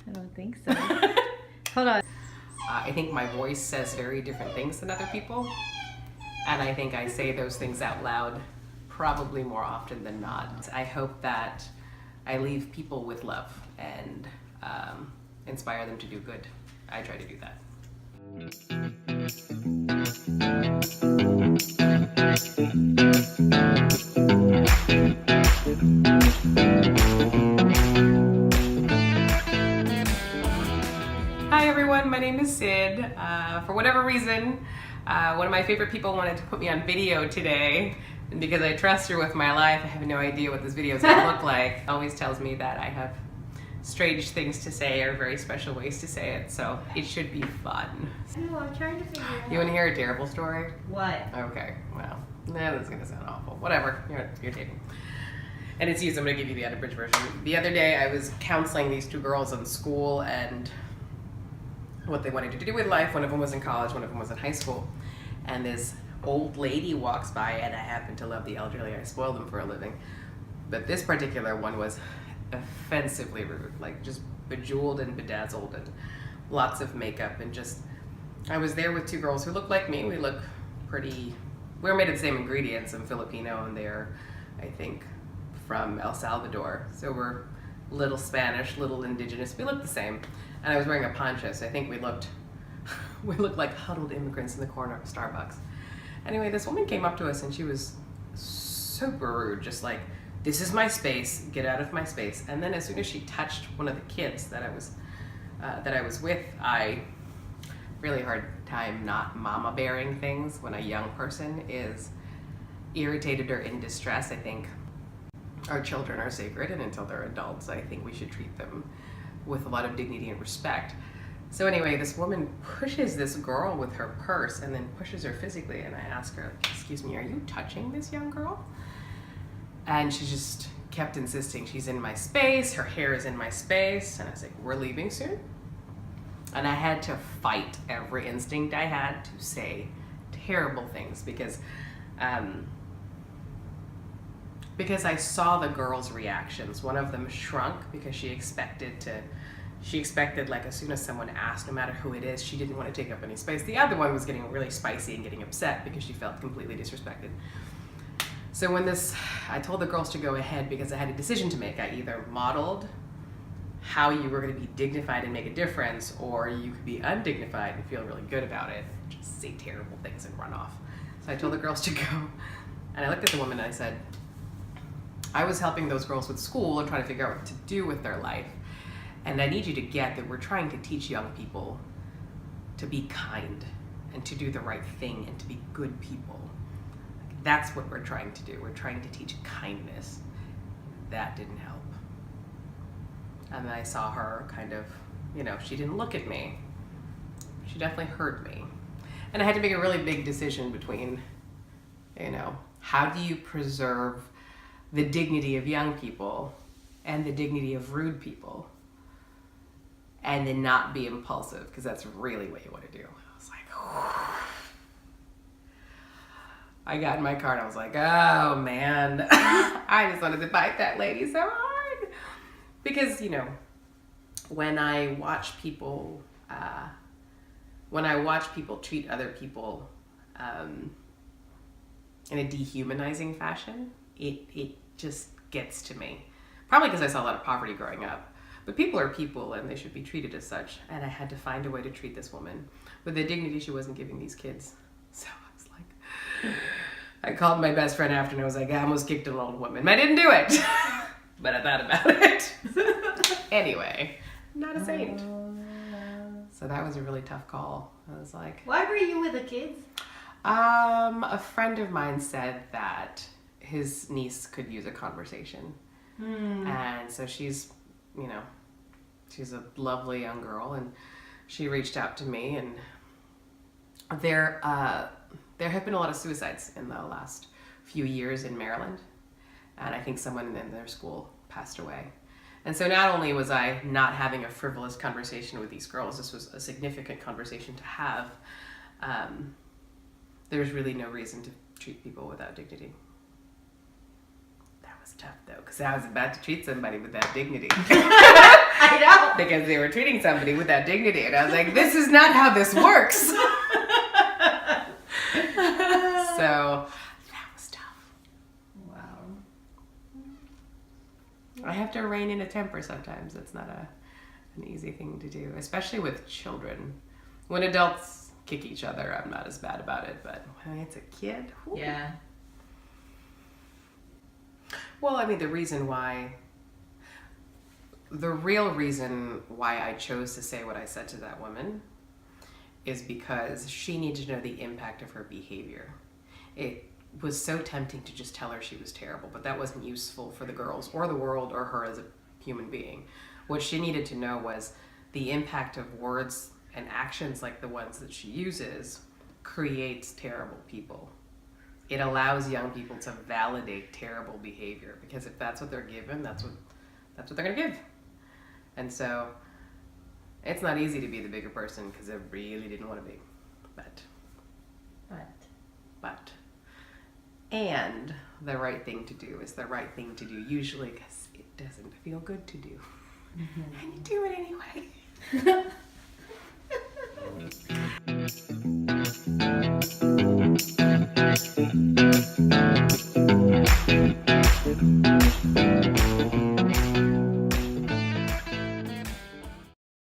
I don't think so. Hold on. I think my voice says very different things than other people. And I think I say those things out loud probably more often than not. I hope that I leave people with love and inspire them to do good. I try to do that. Hi everyone, my name is Cyd. For whatever reason, one of my favorite people wanted to put me on video today, and because I trust her with my life, I have no idea what this video is going to look like. It always tells me that I have strange things to say or very special ways to say it, so it should be fun. No, I'm trying to figure it out. You want to hear a terrible story? What? Okay, well, this is going to sound awful. Whatever, you're taping. And it's you, so I'm going to give you the unabridged version. The other day I was counseling these two girls in school and what they wanted to do with life. One of them was in college, one of them was in high school. And this old lady walks by, and I happen to love the elderly. I spoil them for a living. But this particular one was offensively rude, like just bejeweled and bedazzled and lots of makeup, and just, I was there with two girls who looked like me. We look pretty, we were made of the same ingredients. I'm Filipino and they're, I think, from El Salvador. So we're little Spanish, little indigenous. We look the same. And I was wearing a poncho, so I think we looked like huddled immigrants in the corner of Starbucks. Anyway, this woman came up to us and she was super rude, just like, this is my space, get out of my space. And then as soon as she touched one of the kids that I was with, I really hard time not mama bearing things when a young person is irritated or in distress. I think our children are sacred, and until they're adults, I think we should treat them with a lot of dignity and respect. So anyway, this woman pushes this girl with her purse and then pushes her physically, and I ask her, excuse me, are you touching this young girl? And she just kept insisting, she's in my space, her hair is in my space, and I was like, we're leaving soon? And I had to fight every instinct I had to say terrible things because I saw the girls' reactions. One of them shrunk because she expected like as soon as someone asked, no matter who it is, she didn't want to take up any space. The other one was getting really spicy and getting upset because she felt completely disrespected. So when I told the girls to go ahead because I had a decision to make. I either modeled how you were going to be dignified and make a difference, or you could be undignified and feel really good about it, just say terrible things and run off. So I told the girls to go, and I looked at the woman and I said, I was helping those girls with school and trying to figure out what to do with their life. And I need you to get that we're trying to teach young people to be kind and to do the right thing and to be good people. That's what we're trying to do. We're trying to teach kindness. That didn't help. And then I saw her kind of, she didn't look at me. She definitely heard me. And I had to make a really big decision between, how do you preserve the dignity of young people and the dignity of rude people, and then not be impulsive, because that's really what you want to do. I was like, I got in my car and I was like, oh man, I just wanted to bite that lady so hard. Because, when I watch people treat other people in a dehumanizing fashion, it just gets to me. Probably because I saw a lot of poverty growing up. But people are people and they should be treated as such. And I had to find a way to treat this woman with the dignity she wasn't giving these kids. So I was like, I called my best friend after and I was like, I almost kicked an old woman. I didn't do it, but I thought about it. Anyway, not a saint. So that was a really tough call. I was like, Why were you with the kids? A friend of mine said that his niece could use a conversation. And so she's a lovely young girl, and she reached out to me, and there have been a lot of suicides in the last few years in Maryland, and I think someone in their school passed away. And so not only was I not having a frivolous conversation with these girls, this was a significant conversation to have. There's really no reason to treat people without dignity. That was tough though, because I was about to treat somebody without dignity. I know. The because they were treating somebody with that dignity. And I was like, this is not how this works. So that was tough. Wow. I have to rein in a temper sometimes. It's not an easy thing to do, especially with children. When adults kick each other, I'm not as bad about it, but when it's a kid, whew. Yeah. Well, I mean, the real reason why I chose to say what I said to that woman is because she needed to know the impact of her behavior. It was so tempting to just tell her she was terrible, but that wasn't useful for the girls or the world or her as a human being. What she needed to know was the impact of words and actions like the ones that she uses creates terrible people. It allows young people to validate terrible behavior, because if that's what they're given, that's what they're going to give. And so it's not easy to be the bigger person because I really didn't want to be. But. And the right thing to do is the right thing to do, usually because it doesn't feel good to do. And you do it anyway.